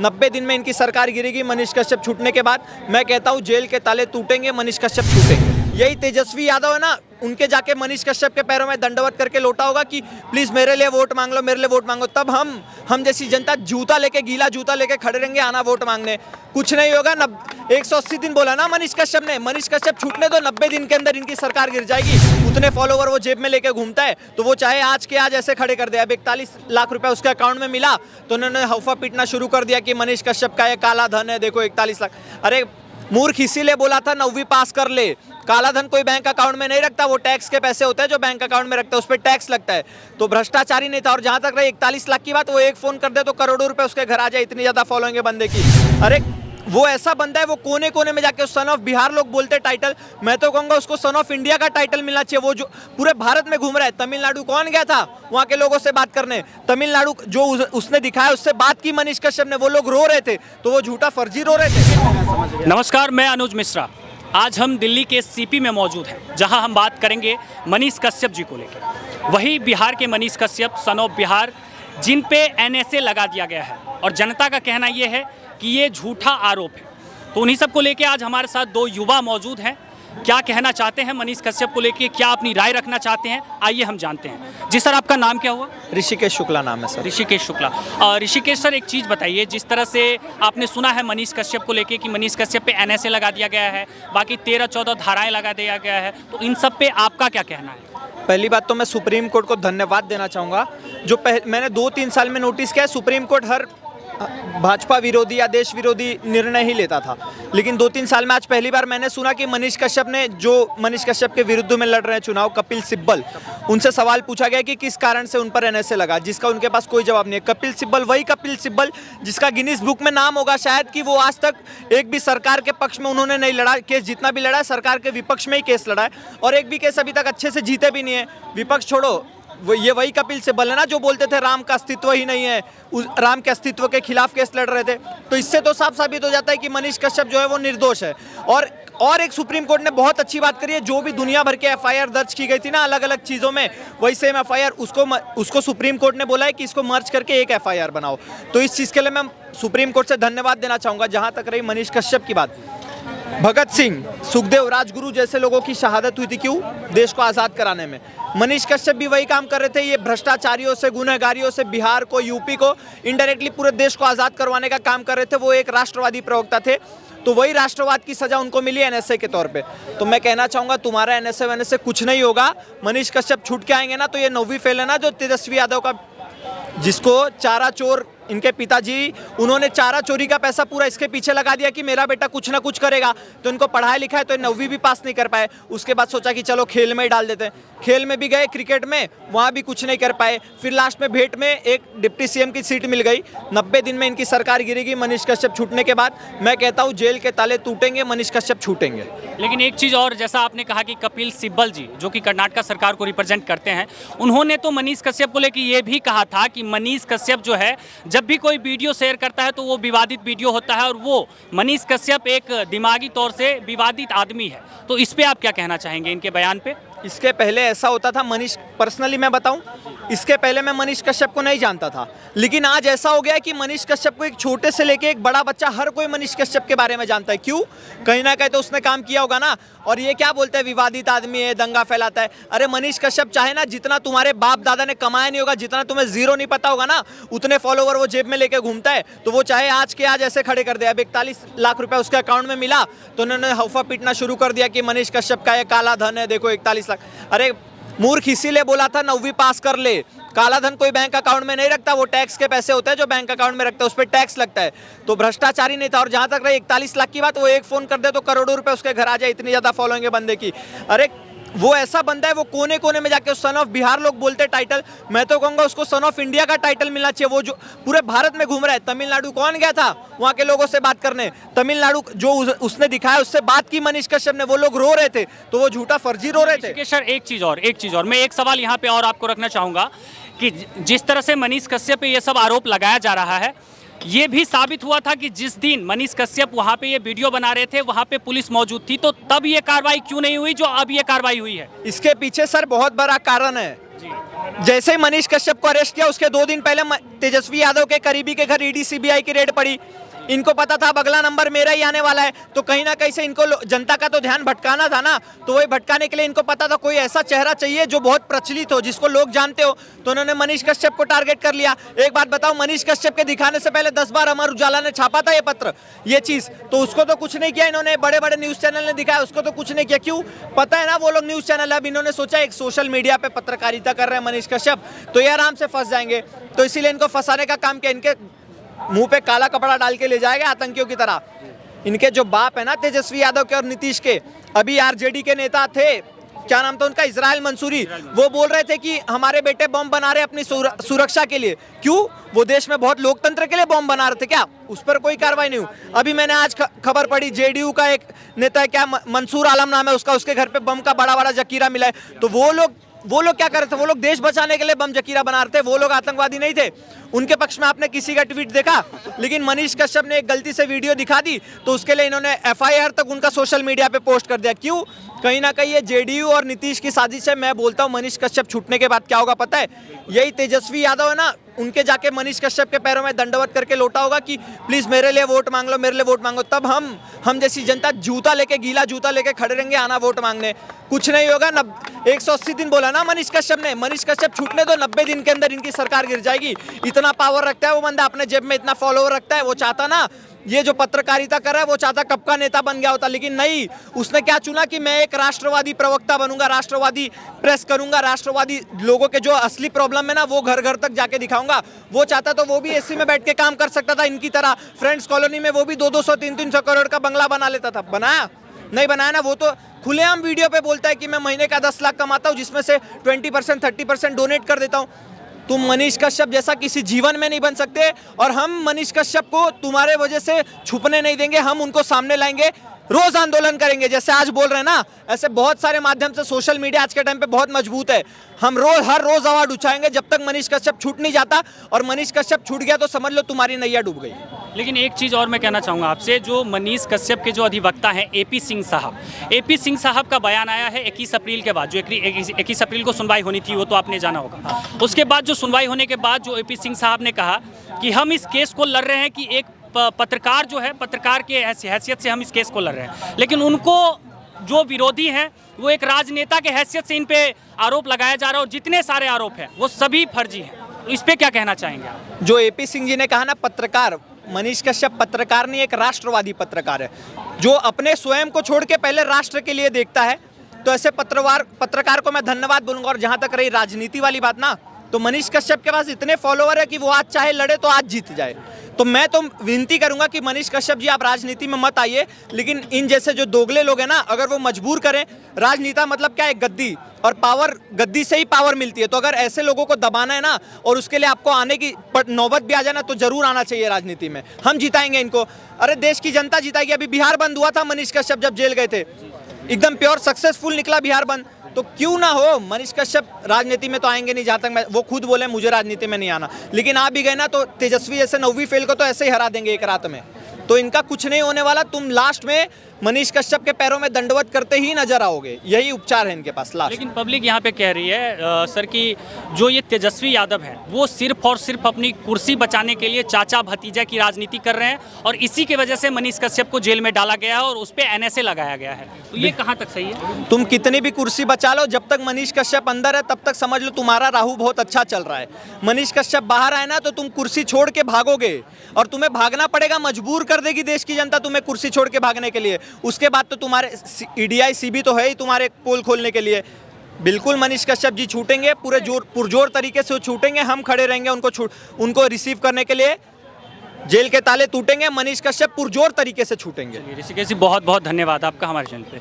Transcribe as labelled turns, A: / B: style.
A: 90 दिन में इनकी सरकार गिरेगी मनीष कश्यप छूटने के बाद। मैं कहता हूँ जेल के ताले टूटेंगे, मनीष कश्यप छूटेंगे। यही तेजस्वी यादव है ना, उनके जाके मनीष कश्यप के पैरों में दंडवत करके लौटा होगा कि प्लीज मेरे लिए वोट मांग लो, मेरे लिए वोट मांगो। तब हम जैसी जनता जूता लेके, गीला जूता लेके खड़े रहेंगे आना वोट मांगने। कुछ नहीं होगा। 180 दिन बोला ना मनीष कश्यप ने, मनीष कश्यप छूटने दो, 90 दिन के अंदर इनकी सरकार गिर जाएगी। उतने फॉलोवर वो जेब में लेके घूमता है, तो वो चाहे आज के आज ऐसे खड़े कर दे। अब 41 लाख रुपए उसके अकाउंट में मिला तो उन्होंने हौफा पीटना शुरू कर दिया कि मनीष कश्यप का ये काला धन है, देखो 41 लाख। अरे मूर्ख इसीलिए बोला था 9वीं पास कर ले। काला धन कोई बैंक अकाउंट में नहीं रखता, वो टैक्स के पैसे होते हैं जो बैंक अकाउंट में रखता है, उस पर टैक्स लगता है। तो भ्रष्टाचारी नहीं था। और जहां तक रही 41 लाख की बात, वो एक फोन कर दे तो करोड़ों रुपए उसके घर आ जाए, इतनी ज्यादा फॉलोइंग है बंदे की। अरे वो ऐसा बंदा है, वो कोने कोने में जाके सन ऑफ बिहार लोग बोलते टाइटल, मैं तो कहूंगा उसको सन ऑफ इंडिया का टाइटल मिलना चाहिए। वो जो पूरे भारत में घूम रहा है। तमिलनाडु कौन गया था वहां के लोगों से बात करने? तमिलनाडु जो उसने दिखाया, उससे बात की मनीष कश्यप ने, वो लोग रो रहे थे, तो वो झूठा फर्जी रो रहे थे।
B: नमस्कार, मैं अनुज मिश्रा। आज हम दिल्ली के सीपी में मौजूद हैं, जहां हम बात करेंगे मनीष कश्यप जी को लेकर। वही बिहार के मनीष कश्यप, सन ऑफ बिहार, जिन पे एनएसए लगा दिया गया है और जनता का कहना यह है कि ये झूठा आरोप है। तो उन्हीं सब को लेकर आज हमारे साथ दो युवा मौजूद हैं। क्या कहना चाहते हैं मनीष कश्यप को लेकर, क्या अपनी राय रखना चाहते हैं, आइए हम जानते हैं। जी सर, आपका नाम क्या हुआ?
A: ऋषिकेश शुक्ला नाम है सर।
B: ऋषिकेश शुक्ला। ऋषिकेश सर, एक चीज़ बताइए, जिस तरह से आपने सुना है मनीष कश्यप को लेके कि मनीष कश्यप पे एनएसए लगा दिया गया है, बाकी 13-14 धाराएं लगा दिया गया है, तो इन सब पे आपका क्या कहना है?
A: पहली बात तो मैं सुप्रीम कोर्ट को धन्यवाद देना चाहूँगा। जो मैंने 2-3 साल में नोटिस किया है, सुप्रीम कोर्ट हर भाजपा विरोधी या देश विरोधी निर्णय ही लेता था, लेकिन 2-3 साल में आज पहली बार मैंने सुना कि मनीष कश्यप ने, जो मनीष कश्यप के विरुद्ध में लड़ रहे हैं चुनाव, कपिल सिब्बल, उनसे सवाल पूछा गया कि किस कारण से उन पर एनएसए लगा, जिसका उनके पास कोई जवाब नहीं है। कपिल सिब्बल, वही कपिल सिब्बल जिसका गिनीज बुक में नाम होगा शायद कि वो आज तक एक भी सरकार के पक्ष में उन्होंने नहीं लड़ा। केस जितना भी लड़ा है सरकार के विपक्ष में ही केस लड़ा है, और एक भी केस अभी तक अच्छे से जीते भी नहीं है। विपक्ष छोड़ो, ये वही कपिल सिब्बल है ना जो बोलते थे राम का अस्तित्व ही नहीं है, राम के अस्तित्व के खिलाफ केस लड़ रहे थे। तो इससे तो साफ साबित हो जाता है कि मनीष कश्यप जो है वो निर्दोष है। और एक सुप्रीम कोर्ट ने बहुत अच्छी बात करी है, जो भी दुनिया भर के एफआईआर दर्ज की गई थी ना अलग अलग चीज़ों में, वही सेम एफआईआर उसको सुप्रीम कोर्ट ने बोला है कि इसको मर्ज करके एक एफआईआर बनाओ। तो इस चीज़ के लिए मैं सुप्रीम कोर्ट से धन्यवाद देना चाहूँगा। जहाँ तक रही मनीष कश्यप की बात, भगत सिंह, सुखदेव, राजगुरु जैसे लोगों की शहादत हुई थी, क्यों? देश को आज़ाद कराने में। मनीष कश्यप भी वही काम कर रहे थे। ये भ्रष्टाचारियों से, गुनहगारियों से बिहार को, यूपी को, इनडायरेक्टली पूरे देश को आज़ाद करवाने का काम कर रहे थे। वो एक राष्ट्रवादी प्रवक्ता थे, तो वही राष्ट्रवाद की सज़ा उनको मिली एनएसए के तौर पे। तो मैं कहना चाहूँगा तुम्हारा एनएसए वैनएसए कुछ नहीं होगा। मनीष कश्यप छूट के आएंगे ना, तो ये 9वीं फेल है ना जो तेजस्वी यादव का, जिसको चारा चोर, इनके पिताजी, उन्होंने चारा चोरी का पैसा पूरा इसके पीछे लगा दिया कि मेरा बेटा कुछ ना कुछ करेगा। तो इनको पढ़ाया लिखा है, तो 9वीं भी पास नहीं कर पाए। उसके बाद सोचा कि चलो खेल में ही डाल देते हैं। खेल में भी गए, क्रिकेट में, वहाँ भी कुछ नहीं कर पाए। फिर लास्ट में भेंट में एक डिप्टी सीएम की सीट मिल गई। 90 दिन में इनकी सरकार गिरेगी मनीष कश्यप छूटने के बाद। मैं कहता हूँ जेल के ताले टूटेंगे, मनीष कश्यप छूटेंगे।
B: लेकिन एक चीज़ और, जैसा आपने कहा कि कपिल सिब्बल जी, जो कि कर्नाटक सरकार को रिप्रेजेंट करते हैं, उन्होंने तो मनीष कश्यप को लेकर ये भी कहा था कि मनीष कश्यप जो है, जब भी कोई वीडियो शेयर करता है तो वो विवादित वीडियो होता है, और वो मनीष कश्यप एक दिमागी तौर से विवादित आदमी है। तो इस पे आप क्या कहना चाहेंगे, इनके बयान पे?
A: इसके पहले ऐसा होता था, मनीष, पर्सनली मैं बताऊं, इसके पहले मैं मनीष कश्यप को नहीं जानता था, लेकिन आज ऐसा हो गया कि मनीष कश्यप को एक छोटे से लेके एक बड़ा बच्चा, हर कोई मनीष कश्यप के बारे में जानता है। क्यों? कहीं ना कहीं तो उसने काम किया होगा ना। और ये क्या बोलते हैं, विवादित आदमी है, दंगा फैलाता है। अरे मनीष कश्यप चाहे ना जितना तुम्हारे बाप दादा ने कमाया नहीं होगा, जितना तुम्हें जीरो नहीं पता होगा ना, उतने फॉलोवर वो जेब में लेके घूमता है, तो वो चाहे आज के आज ऐसे खड़े कर दे। अब 41 लाख रुपए उसके अकाउंट में मिला तो उन्होंने हौफा पीटना शुरू कर दिया कि मनीष कश्यप का ये काला धन है, देखो 41 लाख। अरे मूर्ख इसीलिए बोला था 9वीं पास कर ले। काला धन कोई बैंक अकाउंट में नहीं रखता, वो टैक्स के पैसे होते हैं जो बैंक अकाउंट में रखते हैं, उस पर टैक्स लगता है। तो भ्रष्टाचारी नहीं था। और जहां तक रही 41 लाख की बात, वो एक फोन कर दे तो करोड़ों रुपए उसके घर आ जाए, इतनी ज्यादा फॉलोइंग है बंदे की। अरे वो ऐसा बंदा है, वो कोने कोने में जाके सन ऑफ बिहार लोग बोलते टाइटल, मैं तो कहूंगा उसको सन ऑफ इंडिया का टाइटल मिलना चाहिए। वो जो पूरे भारत में घूम रहा है। तमिलनाडु कौन गया था वहां के लोगों से बात करने? तमिलनाडु जो उसने दिखाया, उससे बात की मनीष कश्यप ने, वो लोग रो रहे थे, तो वो झूठा फर्जी रो रहे थे।
B: सर एक चीज़ और मैं एक सवाल यहाँ पे और आपको रखना चाहूँगा कि जिस तरह से मनीष कश्यप पे ये सब आरोप लगाया जा रहा है, ये भी साबित हुआ था कि जिस दिन मनीष कश्यप वहाँ पे ये वीडियो बना रहे थे, वहाँ पे पुलिस मौजूद थी, तो तब ये कार्रवाई क्यों नहीं हुई जो अब ये कार्रवाई हुई है?
A: इसके पीछे सर बहुत बड़ा कारण है। जैसे ही मनीष कश्यप को अरेस्ट किया उसके 2 दिन पहले तेजस्वी यादव के करीबी के घर ईडी सीबीआई की रेड पड़ी। इनको पता था अब अगला नंबर मेरा ही आने वाला है, तो कहीं ना कहीं से इनको जनता का तो ध्यान भटकाना था ना, तो वही भटकाने के लिए इनको पता था कोई ऐसा चेहरा चाहिए जो बहुत प्रचलित हो, जिसको लोग जानते हो, तो उन्होंने मनीष कश्यप को टारगेट कर लिया। एक बात बताओ, मनीष कश्यप के दिखाने से पहले 10 बार अमर उजाला ने छापा था ये पत्र, ये चीज, तो उसको तो कुछ नहीं किया इन्होंने। बड़े बड़े न्यूज चैनल ने दिखाया, उसको तो कुछ नहीं किया। क्यों? पता है ना वो लोग न्यूज चैनल, अब इन्होंने सोचा एक सोशल मीडिया पे पत्रकारिता कर रहे हैं मनीष कश्यप, तो ये आराम से फंस जाएंगे, तो इसीलिए इनको फंसाने का काम किया। इनके मुंह पे काला कपड़ा डाल के ले जाएगा आतंकियों की तरह। इनके जो बाप है ना तेजस्वी यादव के और नीतीश के, अभी आरजेडी के नेता थे, क्या नाम था उनका, इजराइल मंसूरी, वो बोल रहे थे कि हमारे बेटे बम बना रहे अपनी सुरक्षा के लिए। क्यों? वो देश में बहुत लोकतंत्र के लिए बम बना रहे थे क्या? उस पर कोई कार्रवाई नहीं हुई। अभी मैंने आज खबर पढ़ी, जेडीयू का एक नेता है, क्या मंसूर आलम नाम है उसका, उसके घर पे बम का बड़ा बड़ा जकीरा मिला है। तो वो लोग क्या कर रहे थे? वो लोग देश बचाने के लिए बम जकीरा बना रहे थे, वो लोग आतंकवादी नहीं थे। उनके पक्ष में आपने किसी का ट्वीट देखा? लेकिन मनीष कश्यप ने एक गलती से वीडियो दिखा दी, तो उसके लिए इन्होंने एफआईआर तक उनका सोशल मीडिया पे पोस्ट कर दिया। क्यों? कहीं ना कहीं ये जेडीयू और नीतीश की साजिश है। मैं बोलता हूँ मनीष कश्यप छूटने के बाद क्या होगा पता है? यही तेजस्वी यादव है ना, उनके जाके मनीष कश्यप के पैरों में दंडवत करके लौटा होगा कि प्लीज मेरे लिए वोट मांग लो, मेरे लिए वोट मांगो। तब हम जैसी जनता जूता लेके, गीला जूता लेके खड़े रहेंगे आना वोट मांगने। कुछ नहीं होगा। 180 दिन बोला ना मनीष कश्यप ने, मनीष कश्यप छूटने दो, 90 दिन के अंदर इनकी सरकार गिर जाएगी। इतना पावर रखता है वो बंदा, अपने जेब में इतना फॉलोअर रखता है। वो चाहता ना ये जो पत्रकारिता कर रहा है, वो चाहता कब का नेता बन गया होता, लेकिन नहीं, उसने क्या चुना कि मैं एक राष्ट्रवादी प्रवक्ता बनूंगा, राष्ट्रवादी प्रेस करूंगा, राष्ट्रवादी लोगों के जो असली प्रॉब्लम है ना वो घर घर तक जाके दिखाऊंगा। वो चाहता तो वो भी एसी में बैठ के काम कर सकता था इनकी तरह, फ्रेंड्स कॉलोनी में वो भी 200 300 करोड़ का बंगला बना लेता था। बनाया नहीं? बनाया ना। वो तो खुलेआम वीडियो पे बोलता है कि मैं महीने का 10 लाख कमाता हूँ, जिसमें से 20% 30% डोनेट कर देता हूँ। तुम मनीष कश्यप जैसा किसी जीवन में नहीं बन सकते, और हम मनीष कश्यप को तुम्हारे वजह से छुपने नहीं देंगे। हम उनको सामने लाएंगे, रोज आंदोलन करेंगे। जैसे आज बोल रहे हैं ना, ऐसे बहुत सारे माध्यम से सोशल मीडिया आज के टाइम पे बहुत मजबूत है। हम हर रोज आवाज उठाएंगे जब तक मनीष कश्यप छूट नहीं जाता, और मनीष कश्यप छूट गया तो समझ लो तुम्हारी नैया डूब गई।
B: लेकिन एक चीज़ और मैं कहना चाहूँगा आपसे, जो मनीष कश्यप के जो अधिवक्ता हैं एपी सिंह साहब का बयान आया है 21 अप्रैल के बाद, जो 21 अप्रैल को सुनवाई होनी थी, वो तो आपने जाना होगा। उसके बाद जो सुनवाई होने के बाद जो एपी सिंह साहब ने कहा कि हम इस केस को लड़ रहे हैं कि एक पत्रकार जो है, पत्रकार के हैसियत से हम इस केस को लड़ रहे हैं, लेकिन उनको जो विरोधी हैं वो एक राजनेता के हैसियत से इन पे आरोप लगाया जा रहा है, और जितने सारे आरोप हैं वो सभी फर्जी हैं। इस पे क्या कहना चाहेंगे आप?
A: जो एपी सिंह जी ने कहा ना, पत्रकार, मनीष कश्यप पत्रकार नहीं, एक राष्ट्रवादी पत्रकार है, जो अपने स्वयं को छोड़ के पहले राष्ट्र के लिए देखता है। तो ऐसे पत्रकार को मैं धन्यवाद बोलूंगा। और जहां तक रही राजनीति वाली बात ना, तो मनीष कश्यप के पास इतने फॉलोअर है कि वो आज चाहे लड़े तो आज जीत जाए। तो मैं तो विनती करूंगा कि मनीष कश्यप जी आप राजनीति में मत आइए, लेकिन इन जैसे जो दोगले लोग हैं ना, अगर वो मजबूर करें, राजनीति मतलब क्या है, गद्दी, और पावर, गद्दी से ही पावर मिलती है। तो अगर ऐसे लोगों को दबाना है ना, और उसके लिए आपको आने की नौबत भी आ जाए ना, तो जरूर आना चाहिए राजनीति में। हम जिताएंगे इनको, अरे देश की जनता जिताएगी। अभी बिहार बंद हुआ था, मनीष कश्यप जब जेल गए थे, एकदम प्योर सक्सेसफुल निकला बिहार बंद। तो क्यों ना हो, मनीष कश्यप राजनीति में तो आएंगे नहीं, जहां तक वो खुद बोले मुझे राजनीति में नहीं आना। लेकिन आ भी गए ना, तो तेजस्वी जैसे 9वीं फेल को तो ऐसे ही हरा देंगे एक रात में। तो इनका कुछ नहीं होने वाला। तुम लास्ट में मनीष कश्यप के पैरों में दंडवत करते ही नजर आओगे, यही उपचार है इनके पास लास्ट।
B: लेकिन पब्लिक यहाँ पे कह रही है सर कि जो ये तेजस्वी यादव है वो सिर्फ और सिर्फ अपनी कुर्सी बचाने के लिए चाचा भतीजा की राजनीति कर रहे हैं, और इसी की वजह से मनीष कश्यप को जेल में डाला गया है और उस पर एनएसए लगाया गया है। तो ये कहाँ तक सही है?
A: तुम कितनी भी कुर्सी बचा लो, जब तक मनीष कश्यप अंदर है तब तक समझ लो तुम्हारा राहु बहुत अच्छा चल रहा है। मनीष कश्यप बाहर आए ना, तो तुम कुर्सी छोड़ के भागोगे, और तुम्हें भागना पड़ेगा, मजबूर कर देगी देश की जनता तुम्हें कुर्सी छोड़ के भागने के लिए। उसके बाद तो तुम्हारे ईडीआई सीबी तो है ही तुम्हारे पोल खोलने के लिए। बिल्कुल मनीष कश्यप जी छूटेंगे, पूरे पुरजोर तरीके से छूटेंगे। हम खड़े रहेंगे उनको रिसीव करने के लिए। जेल के ताले टूटेंगे, मनीष कश्यप पुरजोर तरीके से छूटेंगे।
B: ऋषिकेश जी बहुत बहुत धन्यवाद आपका हमारे चैनल पे।